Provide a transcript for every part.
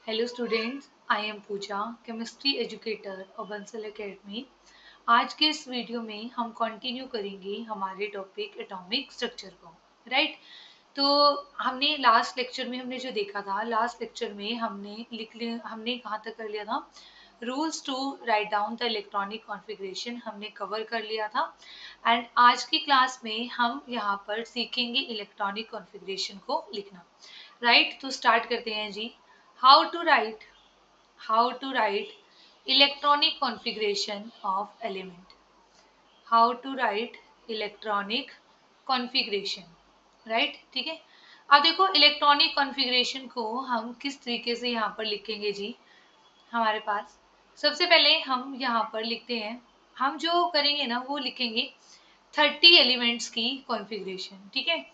Hello students, I am Pooja, chemistry educator और Bansal academy. आज के इस वीडियो में हम कंटिन्यू करेंगे हमारे टॉपिक एटॉमिक स्ट्रक्चर को। राइट। तो हमने लास्ट लेक्चर में हमने जो देखा था, लास्ट लेक्चर में हमने कहाँ तक कर लिया था, rules to write down the electronic configuration हमने कवर कर लिया था। एंड आज की क्लास में हम यहाँ पर सीखेंगे इलेक्ट्रॉनिक कॉन्फ़िगरेशन को लिखना। राइट। तो स्टार्ट करते हैं जी। how to write how to write electronic configuration of element. How to write electronic configuration. Right. ठीक है। अब देखो इलेक्ट्रॉनिक कॉन्फ़िगरेशन को हम किस तरीके से यहाँ पर लिखेंगे जी। हमारे पास सबसे पहले हम यहाँ पर लिखते हैं, हम जो करेंगे ना वो लिखेंगे 30 एलिमेंट्स की कॉन्फ़िगरेशन। ठीक है।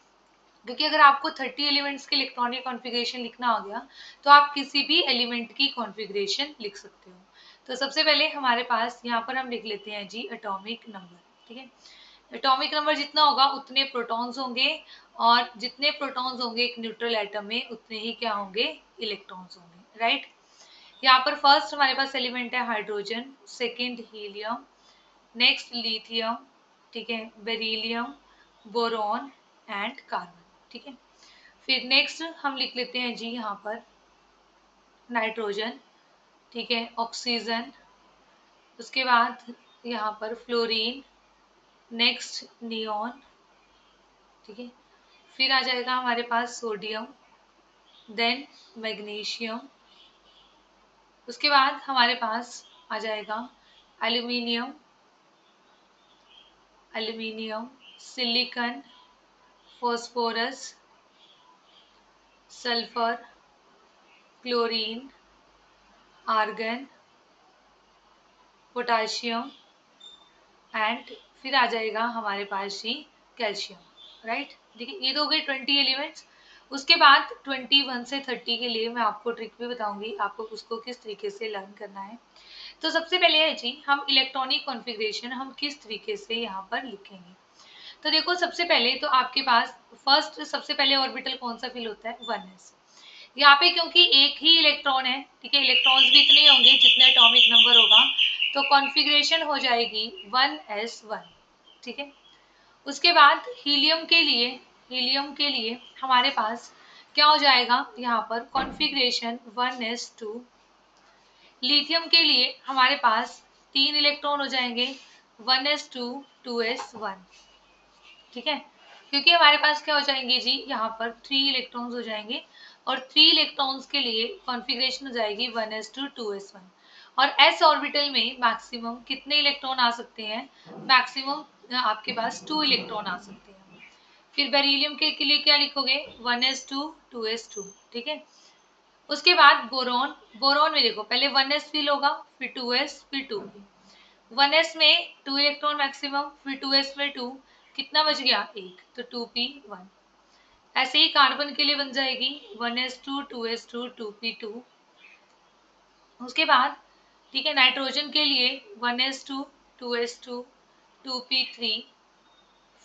क्योंकि अगर आपको 30 एलिमेंट्स के इलेक्ट्रॉनिक कॉन्फ़िगरेशन लिखना हो गया तो आप किसी भी एलिमेंट की कॉन्फ़िगरेशन लिख सकते हो। तो सबसे पहले हमारे पास यहाँ पर हम लिख लेते हैं जी एटॉमिक नंबर। ठीक है। एटॉमिक नंबर जितना होगा उतने प्रोटॉन्स होंगे, और जितने प्रोटॉन्स होंगे एक न्यूट्रल एटम में उतने ही क्या होंगे, इलेक्ट्रॉन्स होंगे। राइट। यहाँ पर फर्स्ट हमारे पास एलिमेंट है hydrogen, second helium, next lithium, ठीक है, बेरिलियम, बोरॉन एंड कार्बन। ठीक है। फिर नेक्स्ट हम लिख लेते हैं जी यहाँ पर नाइट्रोजन, ठीक है, ऑक्सीजन, उसके बाद यहाँ पर फ्लोरीन, नेक्स्ट नियॉन, ठीक है। फिर आ जाएगा हमारे पास सोडियम, देन मैग्नीशियम, उसके बाद हमारे पास आ जाएगा aluminium, silicon, phosphorus, sulphur, chlorine, argon, potassium and फिर आ जाएगा हमारे पास जी कैल्शियम। राइट। देखिए ये तो हो गए 20 एलिमेंट्स। उसके बाद 21 से 30 के लिए मैं आपको ट्रिक भी बताऊंगी, आपको उसको किस तरीके से लर्न करना है। तो सबसे पहले है जी हम इलेक्ट्रॉनिक कॉन्फ़िगरेशन हम किस तरीके से यहाँ पर लिखेंगे। तो देखो सबसे पहले तो आपके पास फर्स्ट सबसे पहले ऑर्बिटल कौन सा फिल होता है, 1s। यहाँ पे क्योंकि एक ही इलेक्ट्रॉन है, ठीक है, इलेक्ट्रॉन्स भी इतने होंगे जितने एटॉमिक नंबर होगा, तो कॉन्फ़िगरेशन हो जाएगी 1s1। ठीक है। उसके बाद हीलियम के लिए हमारे पास क्या हो जाएगा, यहाँ पर कॉन्फ़िगरेशन 1s2। लिथियम के लिए हमारे पास 3 इलेक्ट्रॉन हो जाएंगे, 1s2 2s1। ठीक है। क्योंकि हमारे पास क्या हो जाएंगे जी, यहाँ पर 3 इलेक्ट्रॉन्स हो जाएंगे, और 3 इलेक्ट्रॉन्स के लिए कॉन्फ़िगरेशन हो जाएगी 1s2 2s1। और s ऑर्बिटल में मैक्सिमम कितने इलेक्ट्रॉन आ सकते हैं, मैक्सिमम आपके पास 2 इलेक्ट्रॉन आ सकते हैं। फिर बेरिलियम के लिए क्या लिखोगे, 1s2 2s2। ठीक है। उसके बाद बोरॉन, बोरॉन में देखो पहले 1s फिल होगा, फिर 2s, फिर 2p। 1s में 2 इलेक्ट्रॉन मैक्सिमम, फिर 2s में 2, कितना बच गया, 1, तो 2p1। ऐसे ही कार्बन के लिए बन जाएगी 1s2 2s2 2p2। उसके बाद ठीक है, नाइट्रोजन के लिए 1s2 2s2 2p3।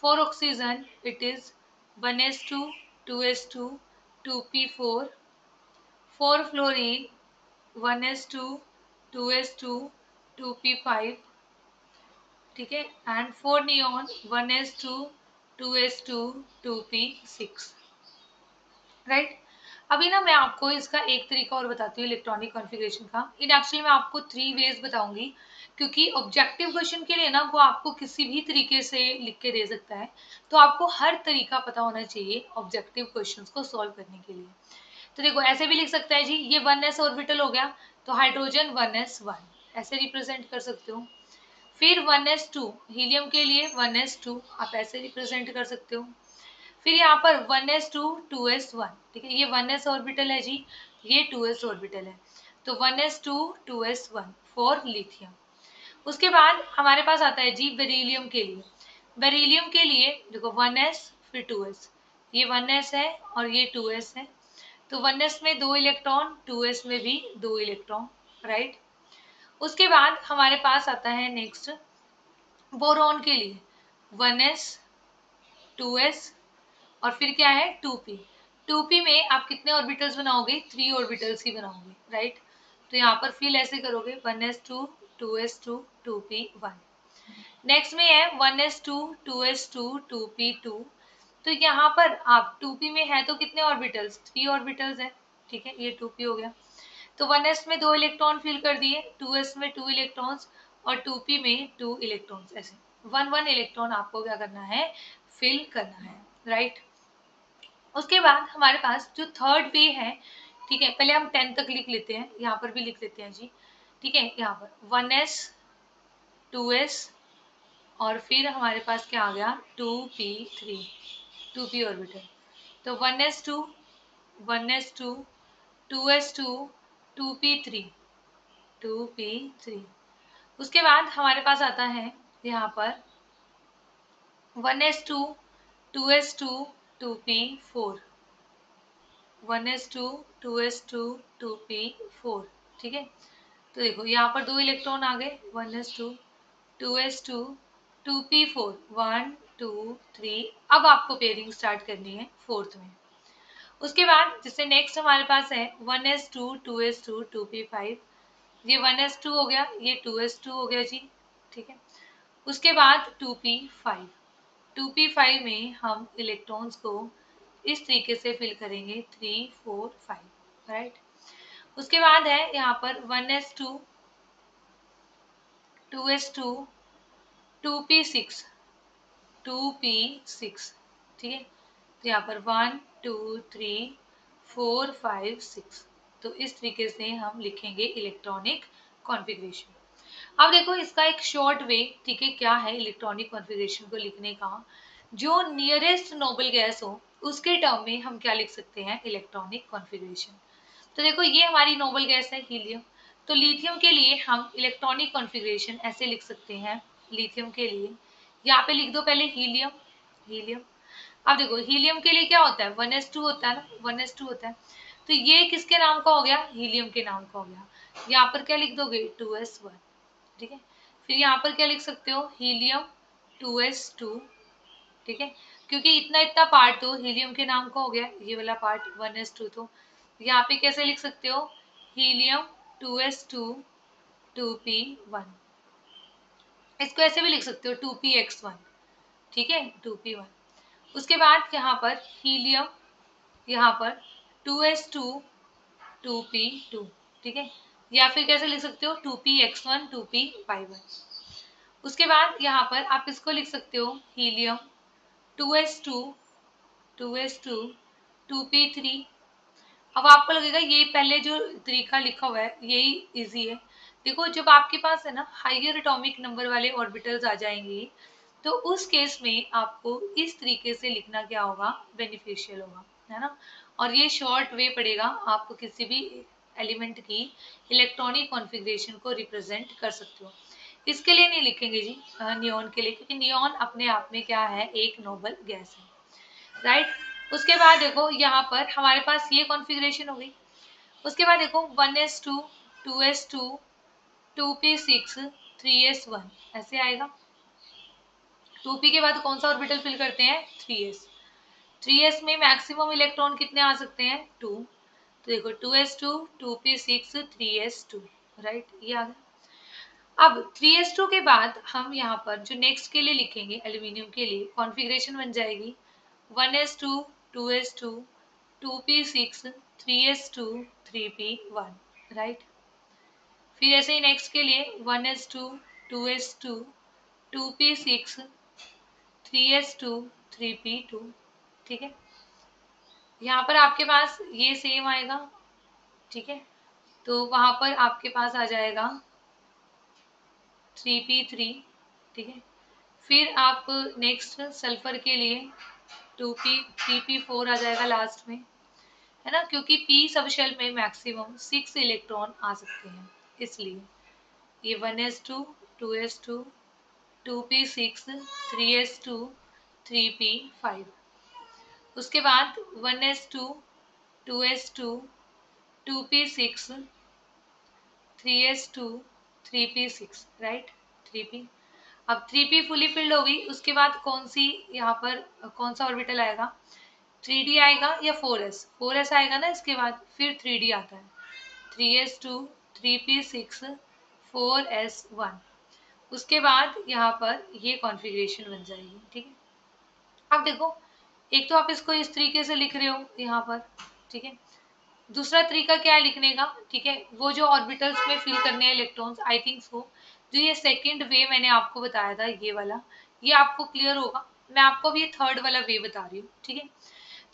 For oxygen it is 1s2 2s2 2p4। For fluorine 1s2 2s2 2p5। ठीक है। And for neon 1s2 2s2 2p6। Right. अभी ना मैं आपको इसका एक तरीका और बताती हूँ इलेक्ट्रॉनिक कॉन्फ़िगरेशन का। इन एक्चुअली मैं आपको 3 वेज बताऊंगी, क्योंकि ऑब्जेक्टिव क्वेश्चन के लिए ना वो आपको किसी भी तरीके से लिख के दे सकता है, तो आपको हर तरीका पता होना चाहिए ऑब्जेक्टिव क्वेश्चंस को सॉल्व करने के लिए। तो देखो ऐसे भी लिख सकता है जी, ये 1s ऑर्बिटल हो गया तो हाइड्रोजन 1s1 ऐसे रिप्रेजेंट कर सकते हो। फिर 1s2 हीलियम के लिए 1s2 आप ऐसे रिप्रेजेंट कर सकते हो। फिर यहाँ पर 1s2 2s1, ठीक है, ये 1s ऑर्बिटल है जी, ये 2s ऑर्बिटल है, तो 1s2 2s1 फॉर लिथियम। उसके बाद हमारे पास आता है जी बेरिलियम के लिए। बेरिलियम के लिए देखो 1s फिर 2s, ये 1s है और ये 2s है, तो 1s में 2 इलेक्ट्रॉन, 2s में भी 2 इलेक्ट्रॉन। राइट। उसके बाद हमारे पास आता है नेक्स्ट बोरॉन के लिए 1s 2s और फिर क्या है 2p। 2p में आप कितने ऑर्बिटल्स बनाओगे, 3 ऑर्बिटल्स ही बनाओगे, राइट। तो यहाँ पर फिल ऐसे करोगे 1s2 2s2 2p1। नेक्स्ट में है 1s2 2s2 2p2। तो यहाँ पर आप 2p में है तो कितने ऑर्बिटल्स, 3 ऑर्बिटल्स है, ठीक है, ये 2p हो गया। तो 1s में 2 इलेक्ट्रॉन फिल कर दिए, 2s में 2 इलेक्ट्रॉन्स और 2p में 2 इलेक्ट्रॉन्स, ऐसे 1 इलेक्ट्रॉन आपको क्या करना है, फिल करना है, राइट। उसके बाद हमारे पास जो थर्ड वे है, ठीक है, पहले हम 10 तक लिख लेते हैं, यहाँ पर भी लिख लेते हैं जी, ठीक है। यहाँ पर 1s 2s और फिर हमारे पास क्या आ गया 2p3, 2p ऑर्बिटल। तो 1s2 1s2 2s2 2p3 2p3। उसके बाद हमारे पास आता है यहाँ पर 1s2 2s2 2p4 1s2 2s2 2p4, ठीक है। तो देखो यहाँ पर 2 इलेक्ट्रॉन आ गए, 1s2 2s2 2p4 1 2 3। अब आपको पेयरिंग स्टार्ट करनी है फोर्थ में। उसके बाद जिससे नेक्स्ट हमारे पास है 1s2 2s2 2p5। ये 1s2 हो गया, ये 2s2 हो गया जी, ठीक है। उसके बाद 2p5, 2p5 में हम इलेक्ट्रॉन्स को इस तरीके से फिल करेंगे 3 4 5, राइट। उसके बाद है यहाँ पर 1s2 2s2 2p6 2p6, ठीक है। तो यहाँ पर 1 2 3 4 5 6। तो इस तरीके से हम लिखेंगे इलेक्ट्रॉनिक कॉन्फ़िगरेशन। अब देखो इसका एक शॉर्ट वे, ठीक है, क्या है इलेक्ट्रॉनिक कॉन्फ़िगरेशन को लिखने का, जो नियरेस्ट नोबल गैस हो उसके टर्म में हम क्या लिख सकते हैं, इलेक्ट्रॉनिक कॉन्फ़िगरेशन। तो देखो ये हमारी नोबल गैस है हीलियम। तो लिथियम के लिए हम इलेक्ट्रॉनिक कॉन्फ़िगरेशन ऐसे लिख सकते हैं, लिथियम के लिए यहाँ पे लिख दो पहले हीलियम, हीलियम। अब देखो हीलियम के लिए क्या होता है, 1s2 होता है ना, 1s2 होता है। तो ये किसके नाम का हो गया, हीलियम के नाम का हो गया। यहाँ पर क्या लिख दोगे 2s1, ठीक है। फिर यहाँ पर क्या लिख सकते हो, हीलियम 2s2, ठीक है, क्योंकि इतना इतना पार्ट तो हीलियम के नाम का हो गया, ये वाला पार्ट 1s2। तो यहाँ पे कैसे लिख सकते हो, हीलियम 2s2 2p1। इसको ऐसे भी लिख सकते हो 2px1, ठीक है, 2p1। उसके बाद यहाँ पर हीलियम, यहाँ पर 2s2 2p2, ठीक है, या फिर कैसे लिख सकते हो 2px1 2p5। उसके बाद यहाँ पर आप इसको लिख सकते हो हीलियम 2s2 2s2 2p3। अब आपको लगेगा ये पहले जो तरीका लिखा हुआ है यही इजी है। देखो जब आपके पास है ना हाइयर एटॉमिक नंबर वाले ऑर्बिटल्स आ जाएंगे तो उस केस में आपको इस तरीके से लिखना क्या होगा, बेनिफिशियल होगा, है ना। और ये शॉर्ट वे पड़ेगा, आपको किसी भी एलिमेंट की इलेक्ट्रॉनिक कॉन्फ़िगरेशन को रिप्रेजेंट कर सकते हो। इसके लिए नहीं लिखेंगे जी नियॉन के लिए, क्योंकि नियॉन अपने आप में क्या है, एक नोबल गैस है, राइट। उसके बाद देखो यहाँ पर हमारे पास ये कॉन्फ़िगरेशन हो गई। उसके बाद देखो 1s2 2s2 2p6 3s1 ऐसे आएगा। 2p के बाद कौन सा ऑर्बिटल फिल करते हैं, 3s। 3s में मैक्सिमम इलेक्ट्रॉन कितने आ सकते हैं, 2। तो देखो 2s2 2p6 3s2, राइट, ये आ गया। अब 3s2 के बाद हम यहाँ पर जो नेक्स्ट के लिए लिखेंगे एल्यूमिनियम के लिए कॉन्फ़िगरेशन बन जाएगी 1s2 2s2 2p6 3s2 3p1, right. फिर ऐसे ही नेक्स्ट के लिए 1s2 2s2 2p6 3s2 3p2, ठीक है। यहाँ पर आपके पास ये सेम आएगा, ठीक है। तो वहां पर आपके पास आ जाएगा 3p3, ठीक है। फिर आप नेक्स्ट सल्फर के लिए 3p4 आ जाएगा लास्ट में, है ना, क्योंकि p सब शेल में मैक्सिमम 6 इलेक्ट्रॉन आ सकते हैं, इसलिए ये 1s2 2s2 2p6 3s2 3p5। उसके बाद 1s2 2s2 2p6 3s2 3p6, right, 3p। अब 3p फुली फिल्ड होगी, उसके बाद कौन सी यहाँ पर कौन सा ऑर्बिटल आएगा, 3d आएगा या 4s आएगा ना इसके बाद, फिर 3d आता है, 3s2 3p6 4s1, उसके बाद यहाँ पर ये कॉन्फ़िगरेशन बन जाएगी। ठीक है, अब देखो एक तो आप इसको इस तरीके से लिख रहे हो यहाँ पर, ठीक है, दूसरा तरीका क्या है लिखने का, ठीक है, वो जो ऑर्बिटल्स में फिल करने हैं इलेक्ट्रॉन्स, आई थिंक सो जो ये सेकंड वे मैंने आपको बताया था ये वाला, ये आपको क्लियर होगा। मैं आपको अभी ये थर्ड वाला वे बता रही हूँ। ठीक है,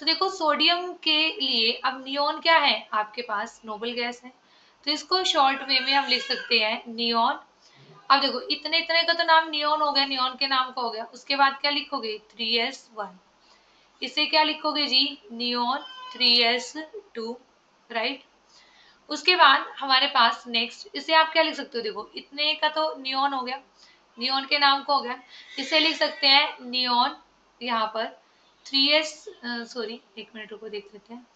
तो देखो सोडियम के लिए अब नियोन क्या है आपके पास, नोबल गैस है, तो इसको शॉर्ट वे में हम लिख सकते हैं नियोन। अब देखो इतने इतने का तो नाम नियोन हो गया, नियोन के नाम का हो गया, उसके बाद क्या लिखोगे 3s1, इसे क्या लिखोगे जी नियोन 3s2, राइट। उसके बाद हमारे पास नेक्स्ट, इसे आप क्या लिख सकते हो, देखो इतने का तो नियोन हो गया, नियोन के नाम का हो गया, इसे लिख सकते हैं नियोन यहाँ पर 3s, सॉरी एक मिनट रुको देख लेते हैं,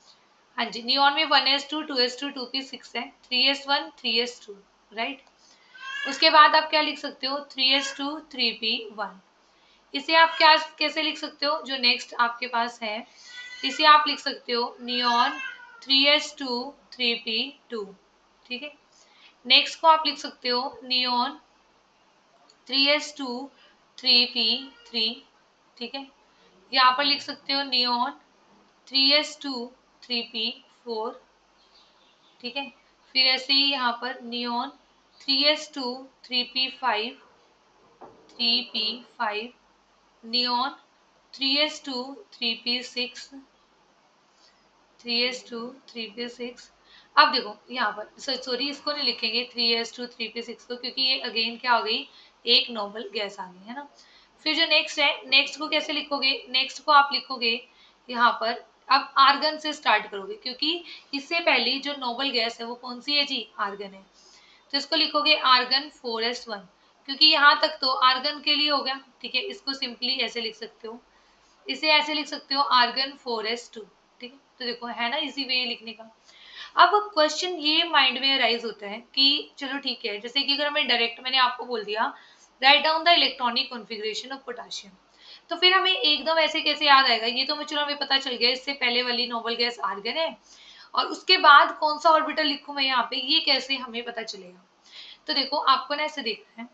हाँ जी नियोन में 1s2 2s2 2p6 है, 3s1 3s2, राइट। उसके बाद आप क्या लिख सकते हो 3s2 3p1, इसे आप क्या कैसे लिख सकते हो, जो नेक्स्ट आपके पास है इसे आप लिख सकते हो नियोन 3s2 3p2, ठीक है। नेक्स्ट को आप लिख सकते हो नियोन 3s2 3p3, ठीक है। यहाँ पर लिख सकते हो नियोन 3s2 3p4, ठीक है। फिर ऐसे ही यहाँ पर neon 3s2 3p5 3p5, neon 3s2 3p6 3s2 3p6। अब देखो यहाँ पर सॉरी इसको नहीं लिखेंगे 3s2 3p6 को, क्योंकि ये अगेन क्या हो गई, एक नोबल गैस आ गई है ना। फिर जो नेक्स्ट है, नेक्स्ट को कैसे लिखोगे, नेक्स्ट को आप लिखोगे यहाँ पर, अब आर्गन से स्टार्ट करोगे, क्योंकि इससे पहले जो नोबल गैस है वो कौन सी है जी, आर्गन है, तो इसको लिखोगे आर्गन 4s1, क्योंकि यहाँ तक तो आर्गन के लिए हो गया। ठीक है, इसको सिंपली ऐसे लिख सकते हो, इसे ऐसे लिख सकते हो आर्गन 4s2, ठीक है। तो देखो है ना इजी वे लिखने का। अब क्वेश्चन ये माइंड में राइज होता है कि चलो ठीक है, जैसे कि अगर हमें डायरेक्ट मैंने आपको बोल दिया right down the electronic configuration of potassium, तो फिर हमें एकदम ऐसे कैसे याद आएगा, ये तो चलो हमें पता चल गया इससे पहले वाली नोबल गैस आर्गन है, और उसके बाद कौन सा ऑर्बिटल लिखूं मैं यहाँ पे, ये कैसे हमें पता चलेगा। तो देखो आपको ना ऐसे देखना है,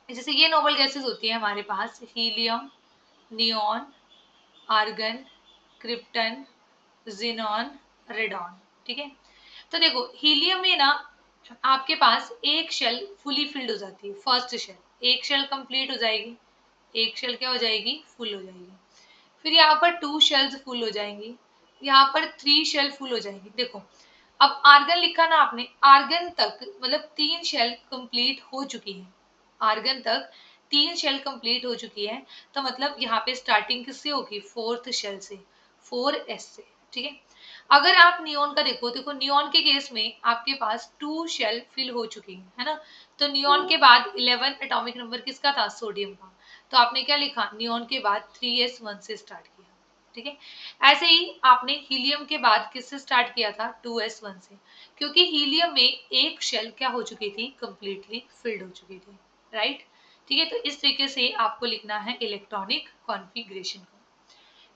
जैसे ये नोबल गैसेस होती है हमारे पास helium, neon, argon, krypton, xenon, radon, ठीक है। तो देखो हीलियम में ना आपके पास एक शेल फुली फिल्ड हो जाती है, फर्स्ट शेल, एक शेल कंप्लीट हो जाएगी, एक शेल क्या हो जाएगी, फुल हो जाएगी। फिर यहाँ पर 2 शेल्स फुल हो जाएंगी, यहाँ पर 3 शेल फुल हो जाएंगी। देखो अब आर्गन लिखा ना आपने, आर्गन तक मतलब 3 शेल कंप्लीट हो चुकी है, आर्गन तक 3 शेल कंप्लीट हो चुकी है, तो मतलब यहाँ पे स्टार्टिंग किससे होगी, 4th शेल से, 4s से, ठीक है। अगर आप नियोन का देखो, देखो नियोन के केस में आपके पास 2 शेल फिल हो चुकी है ना, तो नियोन के बाद 11 एटॉमिक नंबर किसका था, सोडियम का, तो आपने क्या लिखा, नियोन के बाद 3s1 से स्टार्ट किया, ठीक है। ऐसे ही आपने हीलियम के बाद किससे स्टार्ट किया था, 2s1 से, क्योंकि हीलियम में एक शेल क्या हो चुकी थी, कंप्लीटली फिल्ड हो चुकी थी, राइट। ठीक है, तो इस तरीके से आपको लिखना है इलेक्ट्रॉनिक कॉन्फ़िगरेशन को।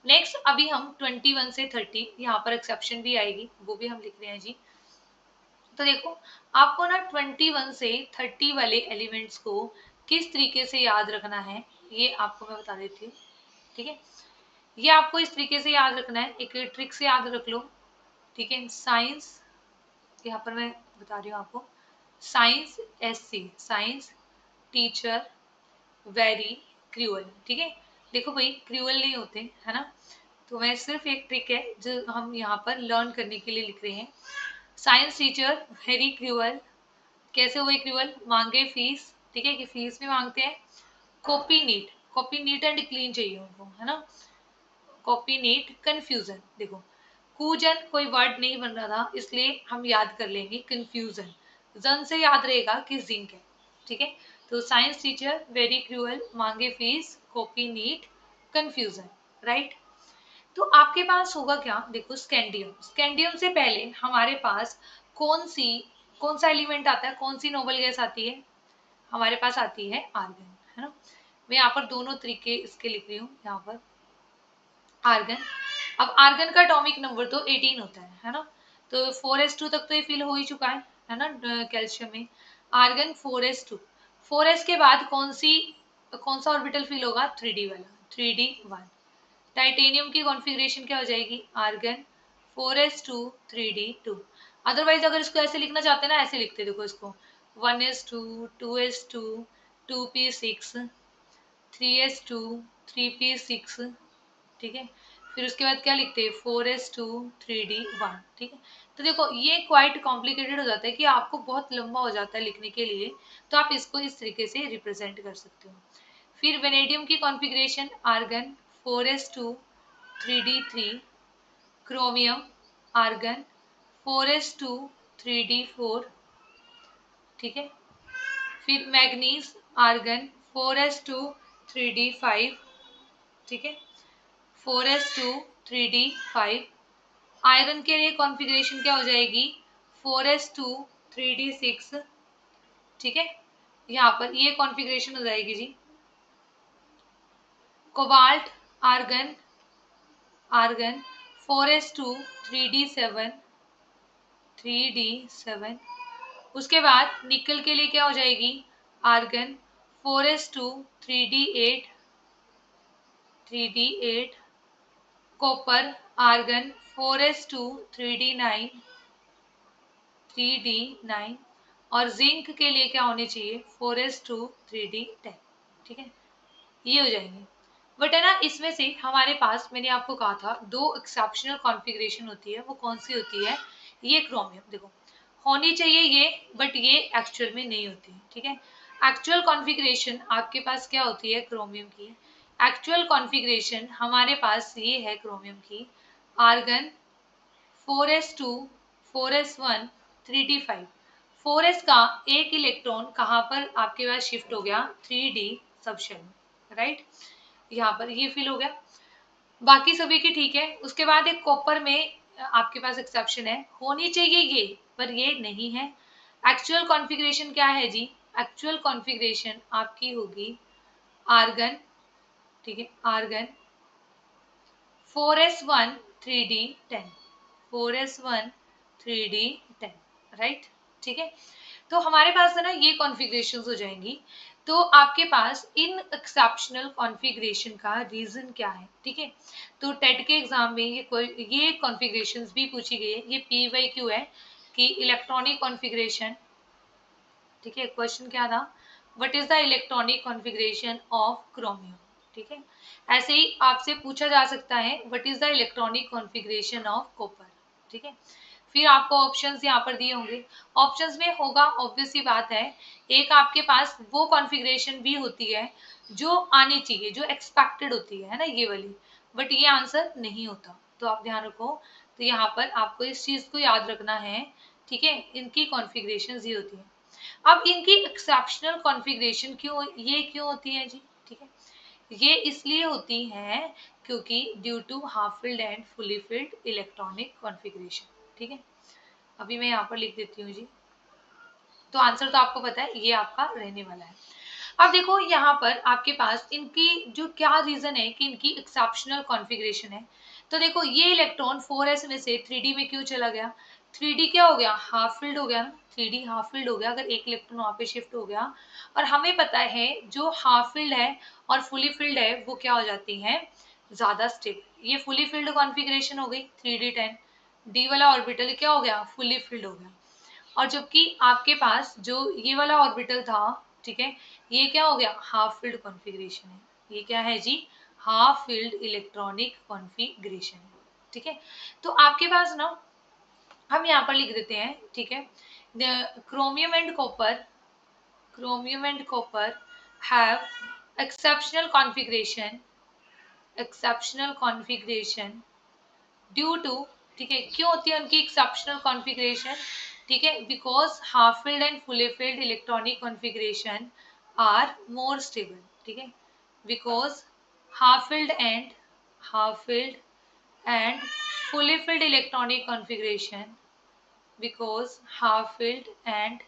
नेक्स्ट अभी हम 21 से 30, यहाँ पर एक्सेप्शन भी आएगी, वो भी हम लिख रहे हैं जी। तो देखो आपको ना 21 से 30 वाले एलिमेंट्स को किस तरीके से याद रखना है, ये आपको मैं बता देती हूँ, ठीक है। ये आपको इस तरीके से याद रखना है, एक ट्रिक से याद रख लो, ठीक है। साइंस, यहाँ पर मैं बता रही हूँ आपको, science SC, science teacher very cruel, ठीक है। देखो भाई क्रूअल नहीं होते है ना, तो मैं सिर्फ एक ट्रिक है जो हम यहाँ पर लर्न करने के लिए लिख रहे हैं। साइंस टीचर वेरी क्रूअल, कैसे हुए क्रूअल, मांगे फीस, ठीक है, कि फीस भी मांगते हैं। Copy neat, copy neat and clean चाहिए उनको, है ना, कॉपी नीट। कंफ्यूजन, देखो कूजन कोई वर्ड नहीं बन रहा था, इसलिए हम याद कर लेंगे कंफ्यूजन, जन से याद रहेगा कि जिंक है, ठीक है। तो साइंस टीचर वेरी क्रूअल, मांगे fees, copy neat, confusion, right. तो आपके पास होगा क्या, देखो स्कैंडियम, स्कैंडियम से पहले हमारे पास कौन सा एलिमेंट आता है, कौन सी नोबल गैस आती है, हमारे पास आती है आर्गन, है ना। मैं यहाँ पर दोनों तरीके इसके लिख रही हूँ, यहाँ पर आर्गन। अब आर्गन का एटॉमिक नंबर तो 18 होता है ना, तो 4s2 तक तो ये फिल हो ही चुका है ना कैल्शियम में। आर्गन 4s2, 4s के बाद कौन सा ऑर्बिटल फिल होगा, 3d वाला, 3d1। टाइटेनियम की कॉन्फ़िगरेशन क्या हो जाएगी, आर्गन 4s2 3d2। अदरवाइज अगर इसको ऐसे लिखना चाहते हैं ना, ऐसे लिखते देखो इसको 1s2 2s2 2p6 3s2 3p6, ठीक है। फिर उसके बाद क्या लिखते हैं 4s2 3d1, ठीक है। तो देखो ये क्वाइट कॉम्प्लिकेटेड हो जाता है कि आपको बहुत लंबा हो जाता है लिखने के लिए, तो आप इसको इस तरीके से रिप्रेजेंट कर सकते हो। फिर वेनेडियम की configuration argon 4s2 3d3, chromium argon 4s2 3d4, ठीक है। फिर मैग्नीज आर्गन 4s2 3d5, ठीक है, 4s2 3d5। आयरन के लिए कॉन्फ़िगरेशन क्या हो जाएगी 4s2 3d6, ठीक है। यहाँ पर ये कॉन्फ़िगरेशन हो जाएगी जी। Cobalt argon 4s2 3d7, 3d7। उसके बाद निकल के लिए क्या हो जाएगी argon 4s2 3d8, 3d8। Copper argon 4s2 3d9, 3d9। और जिंक के लिए क्या होने चाहिए 4s2 3d10, ठीक है, ये हो जाएंगे। बट है ना, इसमें से हमारे पास मैंने आपको कहा था दो एक्सेप्शनल कॉन्फ़िगरेशन होती है, वो कौन सी होती है, ये क्रोमियम देखो होनी चाहिए ये, बट ये एक्चुअल में नहीं होती है, ठीक है। एक्चुअल कॉन्फ़िगरेशन आपके पास क्या होती है क्रोमियम की, एक्चुअल कॉन्फ़िगरेशन हमारे पास ये है क्रोमियम की, argon 4s2 4s1 3d5। 4s का एक इलेक्ट्रॉन कहाँ पर आपके पास शिफ्ट हो गया 3d सबशेल में, राइट, यहाँ पर ये फिल हो गया। बाकी सभी की ठीक है। उसके बाद एक कॉपर में आपके पास एक्सेप्शन है, होनी चाहिए ये पर ये नहीं है। एक्चुअल कॉन्फ़िगरेशन क्या है जी, एक्चुअल कॉन्फ़िगरेशन आपकी होगी आर्गन, ठीक है, argon 4s1 3d10, 4s1 3d10, right, ठीक है। तो हमारे पास है ना ये कॉन्फ़िगरेशंस हो जाएंगी। तो आपके पास इन एक्सेप्शनल कॉन्फ़िगरेशन का रीजन क्या है, ठीक है। तो टेट के एग्जाम में ये कॉन्फ़िगरेशंस भी पूछी गई है, ये PYQ है कि इलेक्ट्रॉनिक कॉन्फ़िगरेशन, ठीक है। क्वेश्चन क्या था, what is the electronic configuration of chromium, ठीक है। ऐसे ही आपसे पूछा जा सकता है what is the electronic configuration of copper, ठीक है। फिर आपको ऑप्शंस यहाँ पर दिए होंगे, ऑप्शंस में होगा ऑब्वियस सी बात है, एक आपके पास वो कॉन्फ़िगरेशन भी होती है जो आनी चाहिए, जो एक्सपेक्टेड होती है ना ये वाली, बट ये आंसर नहीं होता, तो आप ध्यान रखो। तो यहाँ पर आपको इस चीज को याद रखना है, ठीक है, इनकी कॉन्फ़िगरेशन ये होती है। अब इनकी एक्सेप्शनल कॉन्फ़िगरेशन क्यों होती है जी, ठीक है। ये इसलिए होती हैं क्योंकि due to half filled and fully filled electronic configuration, ठीक है। अभी मैं यहाँ पर लिख देती हूँ जी। तो आंसर तो आपको पता है ये आपका रहने वाला है। अब देखो यहाँ पर आपके पास इनकी जो क्या रीजन है कि इनकी एक्सेप्शनल कॉन्फ़िगरेशन है। तो देखो ये इलेक्ट्रॉन 4s में से 3d में क्यों चला गया, 3d क्या हो गया हाफ फिल्ड हो गया ना, 3d हाफ फिल्ड हो गया अगर एक इलेक्ट्रॉन वहां पे शिफ्ट हो गया। और हमें पता है जो हाफ फिल्ड है और फुली फिल्ड है वो क्या हो जाती हैं ज्यादा स्टेबल। ये फुली फिल्ड कॉन्फ़िगरेशन हो गई 3d10, डी वाला ऑर्बिटल क्या हो गया फुली फिल्ड हो गया। और जबकि आपके पास जो ये वाला ऑर्बिटल था, ठीक है, ये क्या हो गया हाफ फिल्ड कॉन्फ़िगरेशन है, ये क्या है जी हाफ फिल्ड इलेक्ट्रॉनिक कॉन्फ़िगरेशन है, ठीक है। तो आपके पास ना हम यहाँ पर लिख देते हैं, ठीक है, chromium and copper, chromium and copper have exceptional configuration, exceptional configuration due to, ठीक है, क्यों होती है उनकी एक्सेप्शनल कॉन्फ़िगरेशन, ठीक है, because half filled and fully filled electronic configuration are more stable, ठीक है, because half filled and fully filled electronic configuration, because half filled and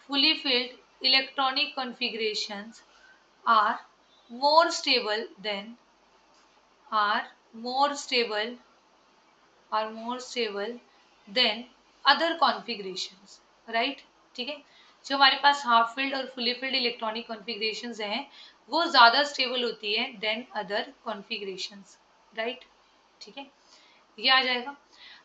fully filled electronic configurations are more stable than are more stable are more stable than other configurations, right. ठीक है, जो हमारे पास half filled और fully filled electronic configurations हैं वो ज़्यादा stable होती है देन अदर कॉन्फ़िगरेशंस, राइट। ठीक है, ये आ जाएगा।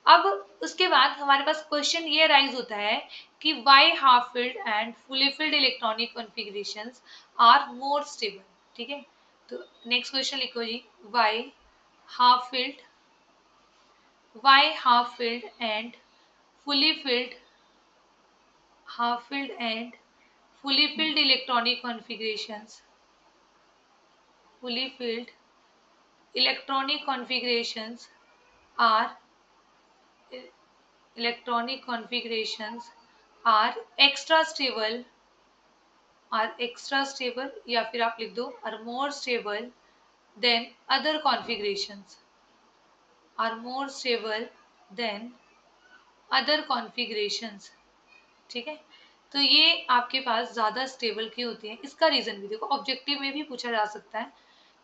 अब उसके बाद हमारे पास क्वेश्चन ये राइज होता है कि why half filled and fully filled electronic configurations are more stable. ठीक है, तो नेक्स्ट क्वेश्चन लिखो जी, why half filled and fully filled half filled and fully filled electronic configurations are electronic configurations are extra stable या फिर आप लिख दो are more stable than other configurations are more stable than other configurations। ठीक है, तो ये आपके पास ज़्यादा स्टेबल क्यों होती है, इसका रीज़न भी देखो ऑब्जेक्टिव में भी पूछा जा सकता है।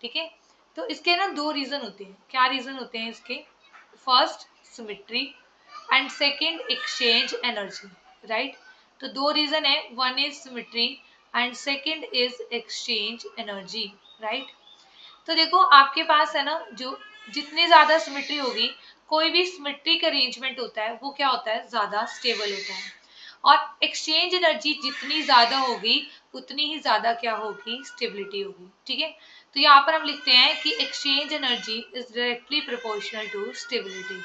ठीक है, तो इसके ना दो रीज़न होते हैं। क्या रीज़न होते हैं इसके? First symmetry and second exchange energy, right. तो दो रीज़न है, one is symmetry and second is exchange energy, right. तो देखो आपके पास है ना, जो जितनी ज़्यादा सिमेट्री होगी, कोई भी सिमेट्रिक अरेंजमेंट होता है वो क्या होता है, ज़्यादा स्टेबल होता है। और एक्सचेंज एनर्जी जितनी ज़्यादा होगी उतनी ही ज़्यादा क्या होगी, स्टेबिलिटी होगी। ठीक है, तो यहाँ पर हम लिखते हैं कि exchange energy is directly proportional to stability,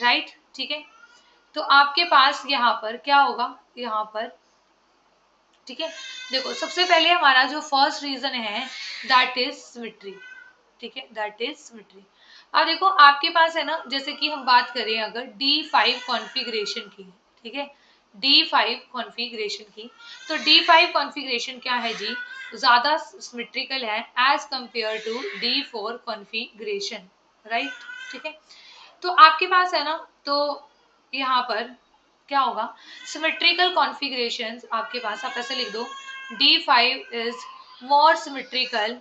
right. ठीक है, तो आपके पास यहाँ पर क्या होगा, यहाँ पर ठीक है, देखो सबसे पहले हमारा जो फर्स्ट रीजन है दैट इज सिमेट्री। ठीक है, दैट इज सिमेट्री। अब देखो आपके पास है ना, जैसे कि हम बात करें अगर D5 कॉन्फ़िगरेशन की, ठीक है, D5 कॉन्फ़िगरेशन की, तो D5 कॉन्फ़िगरेशन क्या है जी, ज़्यादा सिमेट्रिकल है as compared to D4 configuration, right. ठीक है, तो आपके पास है ना, तो यहाँ पर क्या होगा, सिमेट्रिकल कॉन्फ़िगरेशंस आपके पास, आप ऐसे लिख दो D5 is more symmetrical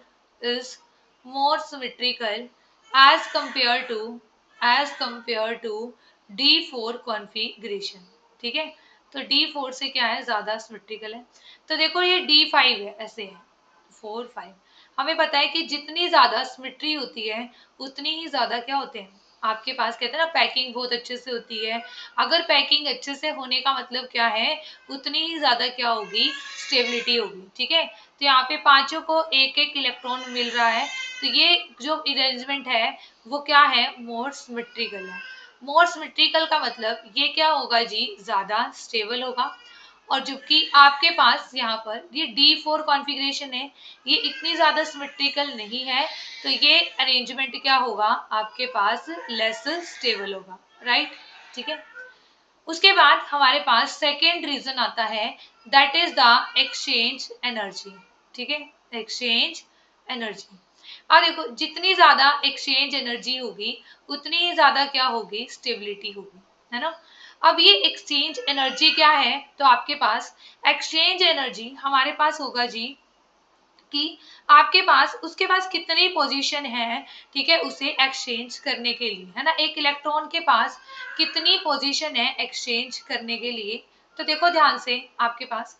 as compared to D4 configuration. ठीक है, तो D4 से क्या है, ज़्यादा सिमेट्रिकल है। तो देखो ये D5 है, ऐसे है 4 5, हमें पता है कि जितनी ज़्यादा सिमेट्री होती है उतनी ही ज़्यादा क्या होते हैं आपके पास, कहते हैं ना पैकिंग बहुत अच्छे से होती है। अगर पैकिंग अच्छे से होने का मतलब क्या है, उतनी ही ज़्यादा क्या होगी, स्टेबिलिटी होगी। ठीक है, तो यहाँ पे पांचों को एक एक इलेक्ट्रॉन मिल रहा है, तो ये जो अरेंजमेंट है वो क्या है, मोर सिमेट्रिकल है। मोर सिमेट्रिकल का मतलब ये क्या होगा जी, ज़्यादा स्टेबल होगा। और जबकि आपके पास यहाँ पर ये D4 कॉन्फ़िगरेशन है, ये इतनी ज़्यादा सिमेट्रिकल नहीं है, तो ये अरेंजमेंट क्या होगा आपके पास, लेस स्टेबल होगा, राइट। ठीक है, उसके बाद हमारे पास सेकेंड रीजन आता है that is the exchange energy. ठीक है, एक्सचेंज एनर्जी। अब देखो जितनी ज्यादा एक्सचेंज एनर्जी होगी उतनी ही ज्यादा क्या होगी, स्टेबिलिटी होगी, है ना। अब ये एक्सचेंज एनर्जी क्या है, तो आपके पास एक्सचेंज एनर्जी हमारे पास होगा जी कि आपके पास उसके पास कितनी पोजीशन है, ठीक है, उसे एक्सचेंज करने के लिए, है ना। एक इलेक्ट्रॉन के पास कितनी पोजीशन है एक्सचेंज करने के लिए। तो देखो ध्यान से, आपके पास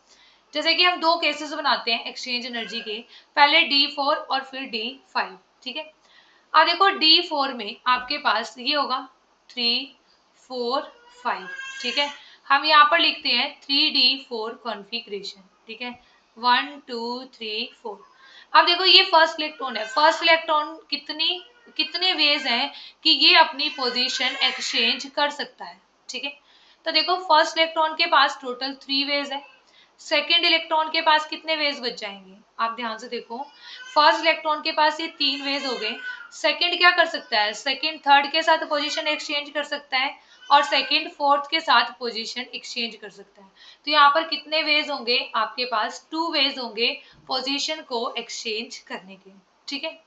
जैसे कि हम दो केसेस बनाते हैं एक्सचेंज एनर्जी के, पहले D4 और फिर D5। ठीक है, अब देखो D4 में आपके पास ये होगा 3 4 5। ठीक है, हम यहाँ पर लिखते हैं 3D4 कॉन्फ़िगरेशन। ठीक है, 1 2 3 4। अब देखो ये फर्स्ट इलेक्ट्रॉन है, फर्स्ट इलेक्ट्रॉन कितने वेज हैं कि ये अपनी पोजीशन एक्सचेंज कर सकता है। ठीक है, तो देखो फर्स्ट इलेक्ट्रॉन के पास टोटल 3 वेज है, सेकेंड इलेक्ट्रॉन के पास कितने वेज बच जाएंगे, आप ध्यान से देखो, फर्स्ट इलेक्ट्रॉन के पास ये 3 वेज हो गए, सेकेंड क्या कर सकता है, सेकेंड थर्ड के साथ पोजीशन एक्सचेंज कर सकता है और सेकेंड फोर्थ के साथ पोजीशन एक्सचेंज कर सकता है। तो यहाँ पर कितने वेज होंगे आपके पास, 2 वेज होंगे पोजीशन को एक्सचेंज करने के। ठीक है,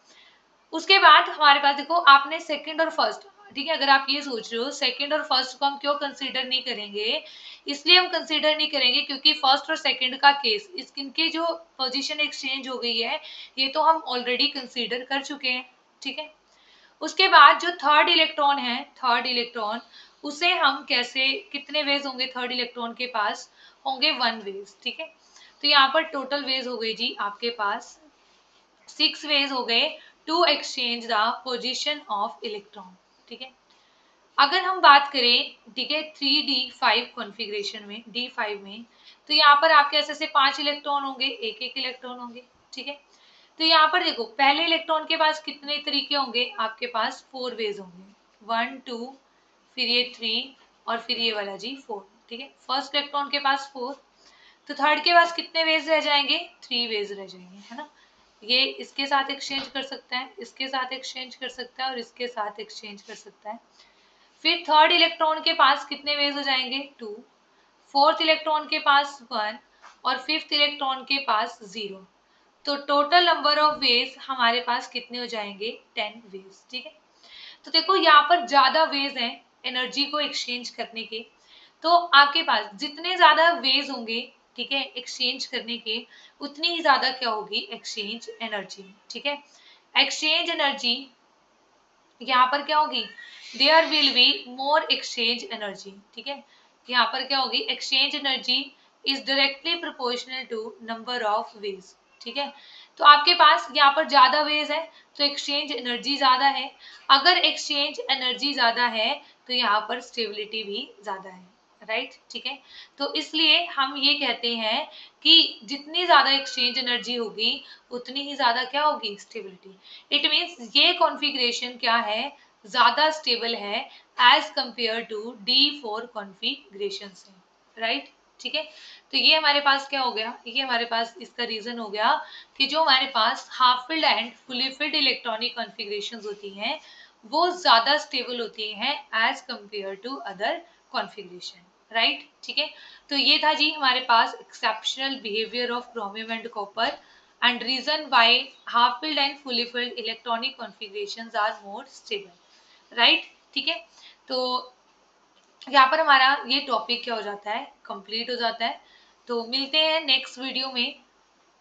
उसके बाद हमारे पास देखो आपने सेकंड और फर्स्ट, ठीक है, अगर आप ये सोच रहे हो सेकंड और फर्स्ट को हम क्यों कंसीडर नहीं करेंगे, इसलिए हम कंसीडर नहीं करेंगे क्योंकि फर्स्ट और सेकंड का केस, इनकी जो पोजीशन एक्सचेंज हो गई है ये तो हम ऑलरेडी कंसीडर कर चुके हैं। ठीक है, उसके बाद जो थर्ड इलेक्ट्रॉन है, थर्ड इलेक्ट्रॉन उसे हम कैसे, कितने वेज होंगे थर्ड इलेक्ट्रॉन के पास, होंगे 1 वेज, ठीक है। तो यहाँ पर टोटल वेज हो गई जी आपके पास 6 वेज हो गए to exchange the position of electron, ठीक है। अगर हम बात करें, ठीक है, 3d5 कॉन्फ़िगरेशन में, d5 में, तो यहाँ पर आपके ऐसे 5 इलेक्ट्रॉन होंगे, एक एक इलेक्ट्रॉन होंगे, ठीक है। तो यहाँ पर देखो पहले इलेक्ट्रॉन के पास कितने तरीके होंगे, आपके पास 4 वेज होंगे, 1 2 फिर ये 3 और फिर ये वाला जी 4, ठीक है। फर्स्ट इलेक्ट्रॉन के पास 4, तो थर्ड के पास कितने वेज रह जाएंगे, 3 वेज रह जाएंगे, है ना। ये इसके साथ एक्सचेंज कर सकता है, इसके साथ एक्सचेंज कर सकता है और इसके साथ एक्सचेंज कर सकता है। फिर थर्ड इलेक्ट्रॉन के पास कितने वेज हो जाएंगे, 2, फोर्थ इलेक्ट्रॉन के पास 1 और फिफ्थ इलेक्ट्रॉन के पास 0। तो टोटल नंबर ऑफ वेज हमारे पास कितने हो जाएंगे, 10 वेज, ठीक है। तो देखो यहाँ पर ज्यादा वेज हैं एनर्जी को एक्सचेंज करने के, तो आपके पास जितने ज्यादा वेज होंगे, ठीक है, एक्सचेंज करने के, उतनी ही ज्यादा क्या होगी, एक्सचेंज एनर्जी, ठीक है। एक्सचेंज एनर्जी यहाँ पर क्या होगी, there will be more exchange energy, ठीक है। यहाँ पर क्या होगी, exchange energy is directly proportional to number of ways, ठीक है। तो आपके पास यहाँ पर ज्यादा वेज है तो एक्सचेंज एनर्जी ज्यादा है, अगर एक्सचेंज एनर्जी ज्यादा है तो यहाँ पर स्टेबिलिटी भी ज्यादा है, राइट, ठीक है। तो इसलिए हम ये कहते हैं कि जितनी ज्यादा एक्सचेंज एनर्जी होगी उतनी ही ज्यादा क्या होगी, स्टेबिलिटी। इट मीन्स ये कॉन्फ़िगरेशन क्या है, ज्यादा स्टेबल है as compared to D4 configuration से, राइट, ठीक है। तो ये हमारे पास क्या हो गया, ये हमारे पास इसका रीजन हो गया कि जो हमारे पास half filled and fully filled electronic configurations होती हैं वो ज्यादा स्टेबल होती हैं as compared to other configuration, right, ठीक है। तो ये था जी हमारे पास exceptional behaviour of chromium and copper and reason why half filled and fully filled electronic configurations are more stable, right, ठीक है। तो यहाँ पर हमारा ये टॉपिक क्या हो जाता है, कंप्लीट हो जाता है। तो मिलते हैं नेक्स्ट वीडियो में,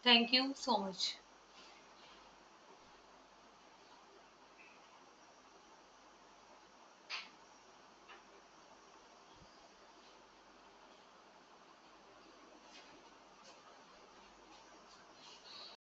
थैंक यू सो मच।